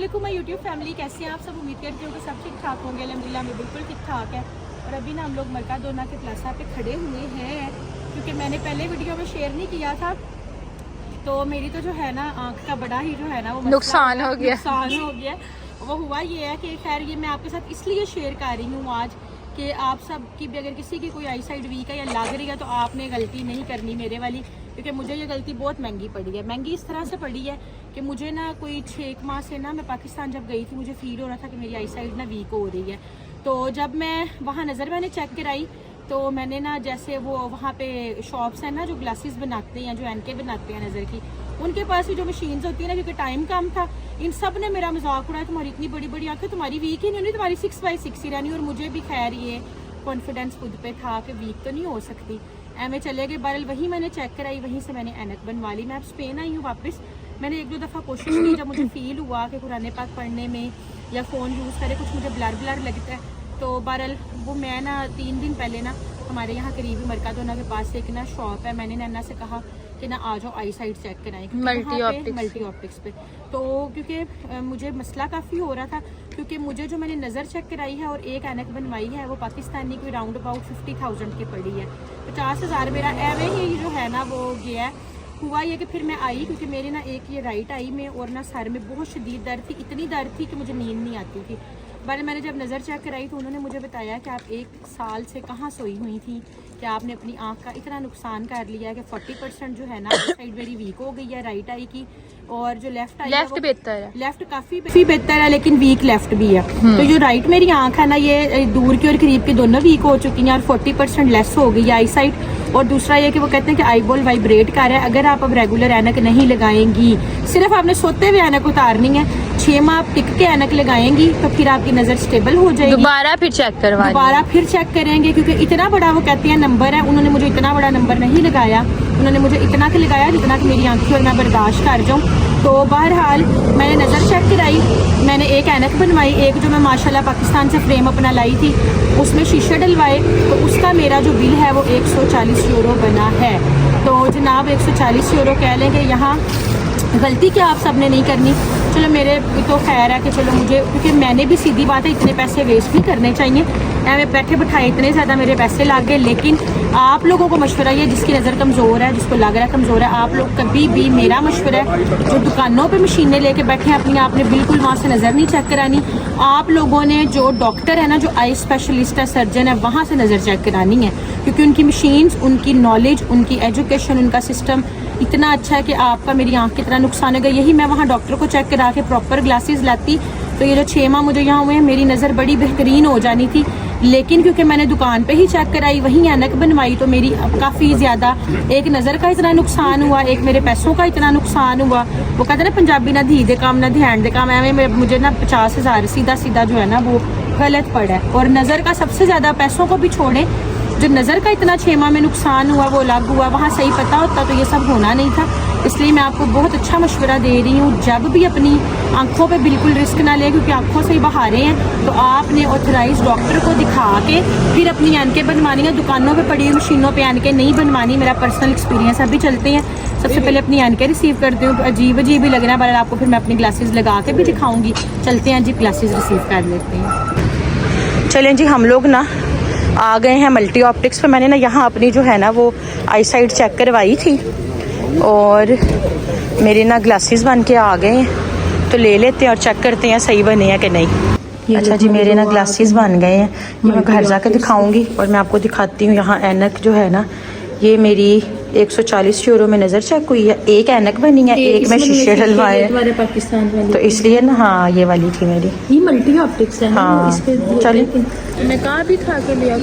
अस्सलामुअलैकुम my YouTube family, कैसे हैं आप सब। उम्मीद करती हूँ कि सब ठीक ठाक होंगे। अल्हम्दुलिल्लाह मैं बिल्कुल ठीक ठाक है। और अभी ना हम लोग मरकादोना के प्लाजा पे खड़े हुए हैं, क्योंकि मैंने पहले वीडियो में शेयर नहीं किया था। तो मेरी तो जो है ना आँख का बड़ा ही जो है ना वो नुकसान हो गया। वो हुआ ये है कि खैर ये मैं आपके साथ इसलिए शेयर कर रही हूँ आज कि आप सब की भी अगर किसी की कोई आई साइड वीक है या लग रही है तो आपने गलती नहीं करनी मेरे वाली, क्योंकि मुझे ये गलती बहुत महंगी पड़ी है। महंगी इस तरह से पड़ी है कि मुझे ना कोई 6 माह से ना मैं पाकिस्तान जब गई थी मुझे फील हो रहा था कि मेरी आई साइड ना वीक हो रही है। तो जब मैं वहाँ नज़र मैंने चेक कराई तो मैंने ना जैसे वो वहाँ पे शॉप्स हैं ना जो ग्लासेस बनाते हैं, जो एनके बनाते हैं नज़र की, उनके पास भी जो मशीन्स होती है ना, क्योंकि टाइम कम था, इन सब ने मेरा मजाक उड़ाया, तुम्हारी इतनी बड़ी बड़ी आंखें, तुम्हारी वीक ही नहीं होनी, तुम्हारी 6/6 ही रहनी। और मुझे भी खैर ये कॉन्फिडेंस खुद पे था कि वीक तो नहीं हो सकती। एम चले गए बहरहाल, वहीं मैंने चेक कराई, वहीं से मैंने ऐनक बनवा ली। मैं अब स्पेन आई हूँ वापस। मैंने 1-2 दफ़ा कोशिश की, जब मुझे फील हुआ कि कुरान पाक पढ़ने में या फ़ोन यूज़ करे कुछ मुझे ब्लर लगता है, तो बहरहाल वो मैं ना 3 दिन पहले ना हमारे यहाँ करीबी मरकादोना के पास एक ना शॉप है, मैंने नन्ना से कहा कि ना आ जाओ आई साइड चेक कराएं मल्टी ऑप्टिक्स पे। तो क्योंकि मुझे मसला काफ़ी हो रहा था, क्योंकि मुझे जो मैंने नज़र चेक कराई है और एक ऐनक बनवाई है वो पाकिस्तानी कोई राउंड अबाउट 50,000 की पड़ी है। 50,000 मेरा एवे ही जो है ना वो गया है। हुआ ये कि फिर मैं आई, क्योंकि मेरे ना एक ये राइट आई में और ना सर में बहुत शदीद दर्द थी, इतनी दर्द थी कि मुझे नींद नहीं आती थी। पर मैंने जब नज़र चेक कराई तो उन्होंने मुझे बताया कि आप 1 साल से कहाँ सोई हुई थी कि आपने अपनी आँख का इतना नुकसान कर लिया है कि 40% जो है ना साइड मेरी वीक हो गई है राइट आई की, और जो लेफ्ट आई लेफ्ट बेहतर है, लेफ्ट काफ़ी बेहतर है, लेकिन वीक लेफ्ट भी है। तो जो राइट मेरी आँख है ना ये दूर की और करीब की दोनों वीक हो चुकी हैं और 40% लेस हो गई है आई साइड। और दूसरा ये कि वो कहते हैं कि आई बॉल वाइब्रेट कर रहा है। अगर आप अब रेगुलर ऐनक नहीं लगाएंगी, सिर्फ आपने सोते हुए ऐनक उतारनी है, 6 माह आप टिक के ऐनक लगाएंगी तो फिर आपकी नज़र स्टेबल हो जाएगी। दोबारा फिर चेक करेंगे, क्योंकि इतना बड़ा वो कहते हैं नंबर है। उन्होंने मुझे इतना बड़ा नंबर नहीं लगाया, उन्होंने मुझे इतना के लगाया जितना कि मेरी आंखें और मैं बर्दाश्त कर जाऊँ। तो बहरहाल मैंने नज़र चेक कराई, मैंने एक ऐनक बनवाई, एक जो मैं माशाल्लाह पाकिस्तान से फ्रेम अपना लाई थी उसमें शीशे डलवाए, तो उसका मेरा जो बिल है वो 140 यूरो बना है। तो जनाब 140 यूरो कह लेंगे। यहाँ गलती क्या आप सब ने नहीं करनी, चलो मेरे तो खैर है कि चलो मुझे, क्योंकि मैंने भी सीधी बात है इतने पैसे वेस्ट नहीं करने चाहिए, मैं बैठे बैठाए इतने ज़्यादा मेरे पैसे लग गए। लेकिन आप लोगों को मशवरा ये, जिसकी नज़र कमज़ोर है, जिसको लग रहा है कमज़ोर है, आप लोग कभी भी, मेरा मशवरा है, जो दुकानों पे मशीनें लेके बैठे हैं अपनी, आपने बिल्कुल वहाँ से नज़र नहीं चेक करानी। आप लोगों ने जो डॉक्टर है ना, जो आई स्पेशलिस्ट है, सर्जन है, वहाँ से नज़र चेक करानी है, क्योंकि उनकी मशीन्स, उनकी नॉलेज, उनकी एजुकेशन, उनका सिस्टम इतना अच्छा है कि आपका मेरी आँख कितना नुकसान होगा। यही मैं वहाँ डॉक्टर को चेक करा के प्रॉपर ग्लासेस लाती तो ये जो 6 माह मुझे यहाँ हुए हैं मेरी नज़र बड़ी बेहतरीन हो जानी थी। लेकिन क्योंकि मैंने दुकान पे ही चेक कराई, वहीं ऐनक बनवाई, तो मेरी काफ़ी ज़्यादा एक नज़र का इतना नुकसान हुआ, एक मेरे पैसों का इतना नुकसान हुआ। वो कहते हैं ना पंजाबी ना धी दे काम ना ध्यान दे काम, एवं मुझे ना 50,000 सीधा जो है ना वो गलत पड़ा है। और नज़र का सबसे ज़्यादा, पैसों को भी छोड़ें, जो नज़र का इतना 6 माह में नुकसान हुआ वो अलग हुआ, वहाँ सही पता होता तो ये सब होना नहीं था। इसलिए मैं आपको बहुत अच्छा मशवरा दे रही हूँ, जब भी अपनी आंखों पे बिल्कुल रिस्क ना लें, क्योंकि आंखों से ही बहारें हैं, तो आपने ऑथराइज डॉक्टर को दिखा के फिर अपनी ऐनकें बनवानी है। दुकानों पे पड़ी हुई मशीनों पे ऐनकें नहीं बनवानी, मेरा पर्सनल एक्सपीरियंस अभी चलते हैं। सबसे पहले अपनी ऐनकें रिसीव करती हूँ, अजीब ही लग रहा है, पर आपको फिर मैं अपनी ग्लासेस लगा के भी दिखाऊँगी। चलते हैं जी, ग्लासेस रिसीव कर लेते हैं। चलें जी, हम लोग ना आ गए हैं मल्टी ऑप्टिक्स पे। मैंने ना यहाँ अपनी जो है ना वो आई साइड चेक करवाई थी और मेरे ना ग्लासेस बन के आ गए हैं, तो ले लेते हैं और चेक करते हैं सही बने हैं कि नहीं। अच्छा जी, मेरे ना ग्लासेस बन गए हैं, ये मैं घर जाके दिखाऊंगी। और मैं आपको दिखाती हूँ यहाँ ऐनक जो है ना, ये मेरी 140 यूरो में नज़र चेक हुई है। एक ऐनक बनी है, एक में शीशे डलवाए पाकिस्तान वाली, तो इसलिए ना, हाँ ये वाली थी मेरी, ये मल्टी ऑप्टिक्स है। हाँ चलिए, मैं कहाँ भी था के लिया,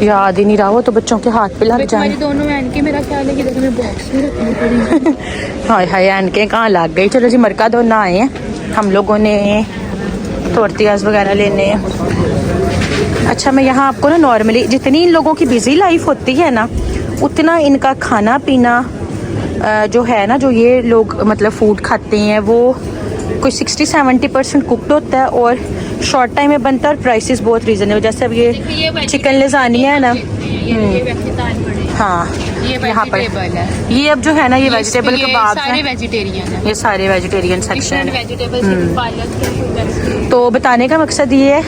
याद ही नहीं रहा, वो तो बच्चों के हाथ पे लग जाए। दोनों ऐनकें मेरा ख्याल है कि देखो मैं बॉक्स में रखनी पड़ी। हाय हाय, ऐनकें कहाँ लग गई। चलो जी, मरकादोना आए हैं हम लोगों ने, तोरतियाज वगैरह लेने हैं। अच्छा, मैं यहाँ आपको ना नॉर्मली, जितनी इन लोगों की बिजी लाइफ होती है ना, उतना इनका खाना पीना जो है ना, जो ये लोग मतलब फूड खाते हैं वो कोई 60-70% कुकड होता है और शॉर्ट टाइम में बनता है और प्राइसेस बहुत रीजनेबल। जैसे अब ये चिकन लजानिया है ना, हाँ यहाँ पर ये अब जो है ना ये वेजिटेबल कबाब है, ये सारे वेजिटेरियन सेक्शन है। तो बताने का मकसद ये है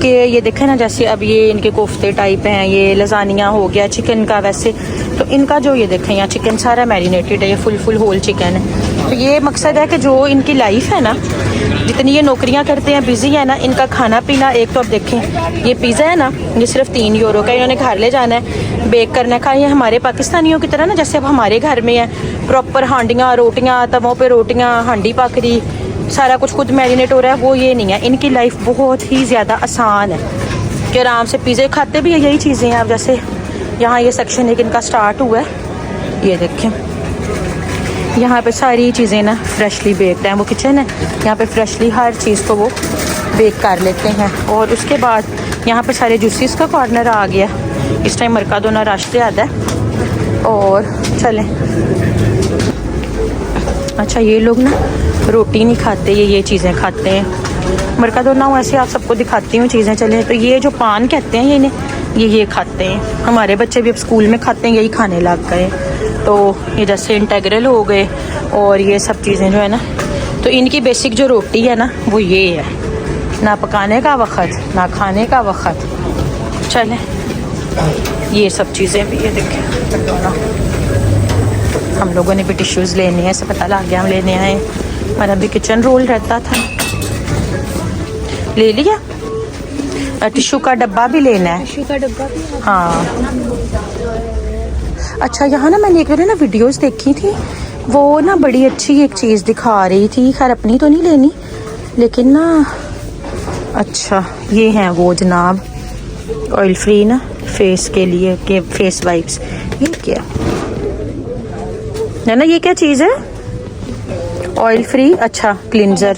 कि ये देखें ना, जैसे अब ये इनके कोफ्ते टाइप हैं, ये लजानिया हो गया चिकन का। वैसे तो इनका जो ये देखें यहाँ चिकन सारा मैरिनेटेड है, ये फुल होल चिकन है। तो ये मकसद है कि जो इनकी लाइफ है ना, जितनी ये नौकरियां करते हैं, बिजी है ना, इनका खाना पीना। एक तो अब देखें ये पिज़्ज़ा है ना, ये सिर्फ 3 यूरो का, इन्होंने घर ले जाना है, बेक करना है। ये हमारे पाकिस्तानियों की तरह ना, जैसे अब हमारे घर में है प्रॉपर हांडियाँ रोटियाँ, तवों पे रोटियाँ, हांडी पक रही, सारा कुछ खुद मैरिनेट हो रहा है, वो ये नहीं है। इनकी लाइफ बहुत ही ज़्यादा आसान है कि आराम से पिज़्ज़े खाते भी है, यही चीज़ें हैं। अब जैसे यहाँ ये सेक्शन एक इनका स्टार्ट हुआ है, ये देखें यहाँ पे सारी चीज़ें ना फ्रेशली बेक्ड हैं। वो किचन है, यहाँ पे फ्रेशली हर चीज़ को वो बेक कर लेते हैं। और उसके बाद यहाँ पे सारे जूसेस का कॉर्नर आ गया। इस टाइम मरकादोना रश ज़्यादा है। और चलें, अच्छा ये लोग ना रोटी नहीं खाते, ये चीज़ें खाते हैं। मरकादोना वैसे आप सबको दिखाती हूँ चीज़ें। चलें, तो ये जो पान कहते हैं, ये इन्हें ये खाते हैं। हमारे बच्चे भी अब स्कूल में खाते हैं, यही खाने लग गए। तो ये जैसे इंटेग्रल हो गए और ये सब चीज़ें जो है ना, तो इनकी बेसिक जो रोटी है ना वो ये है, ना पकाने का वक्त ना खाने का वक्त। चलें, ये सब चीज़ें भी ये देखें। हम लोगों ने भी टिश्यूज़ लेने हैं, ऐसे पता लग गया हम लेने आए। हमारा भी किचन रोल रहता था, ले लिया। टिश्यू का डब्बा भी लेना है, टिश्यू का डब्बा भी। हाँ, अच्छा यहाँ ना मैंने एक बार ना वीडियोस देखी थी, वो ना बड़ी अच्छी एक चीज़ दिखा रही थी। खैर अपनी तो नहीं लेनी, लेकिन ना अच्छा ये हैं वो जनाब ऑयल फ्री ना फेस के लिए के फेस वाइप्स। ये क्या है ना, ये क्या चीज़ है? ऑयल फ्री, अच्छा क्लिनजर।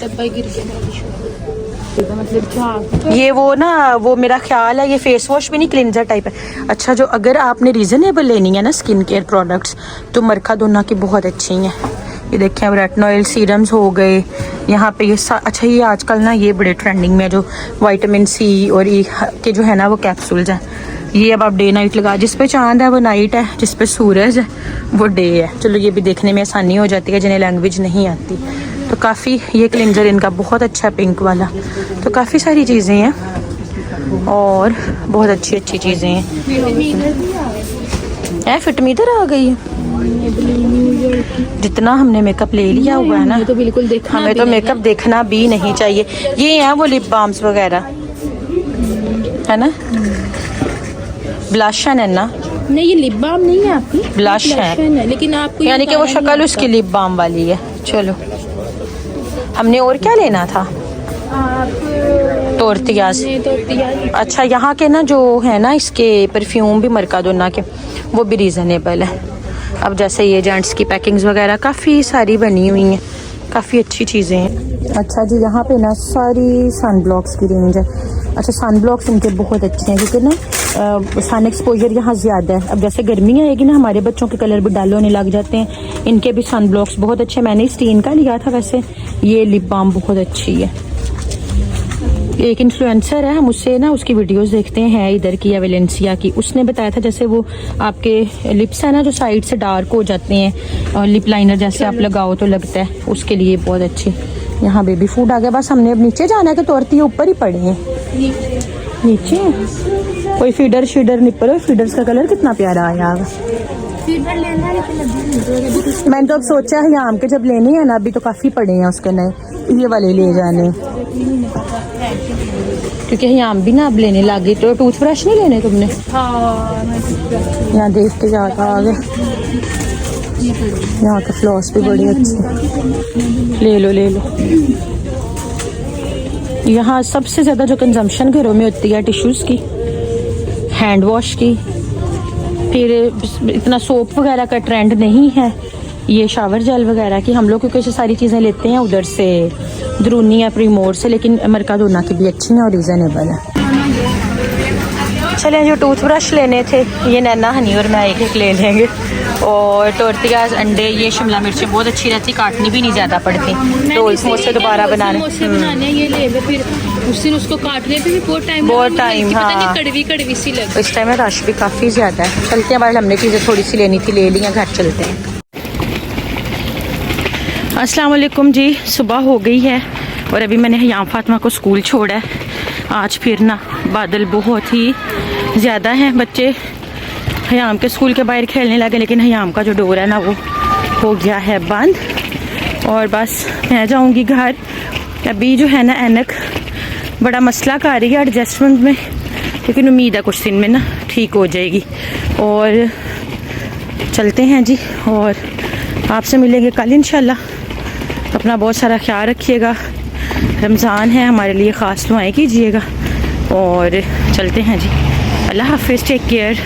ये वो ना, वो मेरा ख्याल है ये फेस वॉश भी नहीं, क्लिनजर टाइप है। अच्छा, जो अगर आपने रीज़नेबल लेनी है ना स्किन केयर प्रोडक्ट्स, तो मरकादोना की बहुत अच्छी हैं। ये देखें, रेटिनॉइल सीरम्स हो गए यहाँ पे। ये अच्छा, ये आजकल ना ये बड़े ट्रेंडिंग में, जो विटामिन सी और ई के जो है ना वो कैप्सूल्स हैं। ये अब आप डे नाइट लगा, जिस पे चांद है वो नाइट है, जिस पे सूरज है वो डे है। चलो ये भी देखने में आसानी हो जाती है जिन्हें लैंग्वेज नहीं आती। तो काफ़ी ये क्लिनजर इनका बहुत अच्छा पिंक वाला। तो काफ़ी सारी चीज़ें हैं और बहुत अच्छी अच्छी चीज़ें हैं। फिटमीटर आ गई है। जितना हमने मेकअप ले लिया हुआ है ना, तो बिल्कुल देखना, हमें तो मेकअप देखना भी नहीं चाहिए। ये हैं वो लिप बाम्स वगैरह है ना, ब्लश है ना। नहीं, ये लिप बाम नहीं है आपकी, ब्लश है, लेकिन आपको यानी कि वो शक्ल उसकी लिप बाम वाली है। चलो, हमने और क्या लेना था? तोरतियाज। अच्छा, यहाँ के ना जो है ना इसके परफ्यूम भी मरकादोना के, वो भी रीज़नेबल है। अब जैसे ये जेंट्स की पैकिंग्स वगैरह काफ़ी सारी बनी हुई हैं, काफ़ी अच्छी चीज़ें हैं। अच्छा जी, यहाँ पे ना सारी सन ब्लॉक्स की रेंज है। अच्छा, सन ब्लॉक्स इनके बहुत अच्छे हैं क्योंकि ना सन एक्सपोजर यहाँ ज़्यादा है। अब जैसे गर्मी आएगी ना, हमारे बच्चों के कलर भी डल होने लग जाते हैं, इनके भी सन ब्लॉक्स बहुत अच्छे। मैंने स्टीन का लिया था। वैसे ये लिप बाम बहुत अच्छी है। एक इन्फ्लुएंसर है, हम उससे ना उसकी वीडियोस देखते हैं इधर की या वेलेंसिया की। उसने बताया था जैसे वो आपके लिप्स है ना जो साइड से डार्क हो जाते हैं, और लिप लाइनर जैसे आप लगाओ तो लगता है, उसके लिए बहुत अच्छी। यहाँ बेबी फूड आ गया। बस हमने अब नीचे जाना है, तो तोड़ती ऊपर ही पड़े हैं नीचे। कोई फीडर शीडर निप्पल हो। फीडर्स का कलर कितना प्यारा आया। मैंने तो अब सोचा है यहाँ के जब लेने हैं ना, अभी तो काफ़ी पड़े हैं उसके नए, ये वाले ले जाने, क्योंकि यहाँ भी ना अब लेने लगी। तो टूथब्रश नहीं लेने तुमने? यहाँ देख के जाकर आ गए। यहाँ के फ्लॉस भी बड़े अच्छे, ले लो ले लो। यहाँ सबसे ज़्यादा जो कंजम्पशन घरों में होती है टिश्यूज़ की, हैंड वॉश की, फिर इतना सोप वगैरह का ट्रेंड नहीं है, ये शावर जेल वगैरह की। हम लोग क्योंकि ये सारी चीज़ें लेते हैं उधर से, दरूनी या प्रीमोर से, लेकिन मरकादोना की भी अच्छी है और रीज़नेबल है। चलें, जो टूथब्रश लेने थे ये नैना हनी और मैं एक एक ले लेंगे। और टोर्टियाज, अंडे, ये शिमला मिर्चें बहुत अच्छी रहती, काटनी भी नहीं ज़्यादा पड़ती। रोल समोसे दोबारा बनाने ये ले लो, फिर उस दिन उसको काटने पे भी बहुत टाइम हाँ। पता नहीं कड़वी कड़वी सी लगी। इस टाइम में रश भी काफ़ी ज़्यादा है। चलते हैं बाहर, हमने चीज़ें थोड़ी सी लेनी थी, ले ली हैं, घर चलते हैं। अस्सलाम वालेकुम जी, सुबह हो गई है और अभी मैंने हयाम फातिमा को स्कूल छोड़ा है। आज फिर ना बादल बहुत ही ज़्यादा हैं, बच्चे हयाम के स्कूल के बाहर खेलने लगे, लेकिन हयाम का जो डोर है ना वो हो गया है बंद। और बस मैं जाऊंगी घर। अभी जो है ना ऐनक बड़ा मसला कर रही है एडजस्टमेंट में, लेकिन उम्मीद है कुछ दिन में ना ठीक हो जाएगी। और चलते हैं जी, और आपसे मिलेंगे कल इंशाल्लाह। अपना बहुत सारा ख्याल रखिएगा, रमज़ान है, हमारे लिए ख़ास दुआएं कीजिएगा। और चलते हैं जी, अल्लाह हाफिज़, टेक केयर।